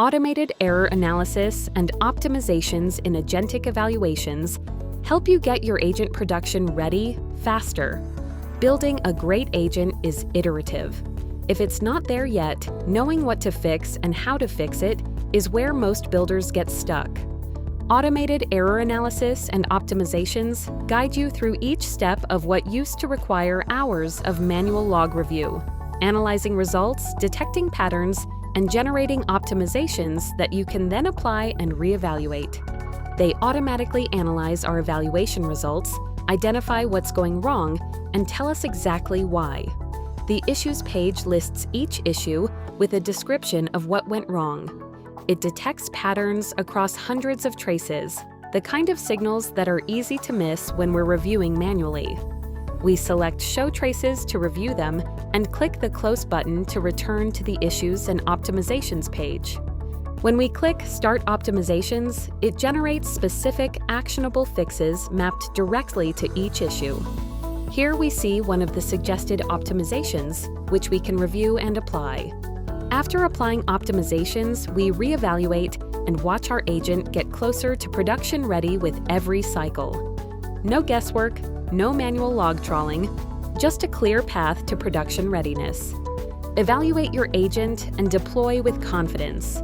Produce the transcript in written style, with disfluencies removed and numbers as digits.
Automated error analysis and optimizations in Agentic Evaluations help you get your agent production ready faster. Building a great agent is iterative. If it's not there yet, knowing what to fix and how to fix it is where most builders get stuck. Automated error analysis and optimizations guide you through each step of what used to require hours of manual log review, analyzing results, detecting patterns, and generating optimizations that you can then apply and reevaluate. They automatically analyze our evaluation results, identify what's going wrong, and tell us exactly why. The Issues page lists each issue with a description of what went wrong. It detects patterns across hundreds of traces, the kind of signals that are easy to miss when we're reviewing manually. We select Show Traces to review them and click the Close button to return to the Issues and Optimizations page. When we click Start Optimizations, it generates specific, actionable fixes mapped directly to each issue. Here we see one of the suggested optimizations, which we can review and apply. After applying optimizations, we reevaluate and watch our agent get closer to production ready with every cycle. No guesswork, no manual log trawling, just a clear path to production readiness. Evaluate your agent and deploy with confidence.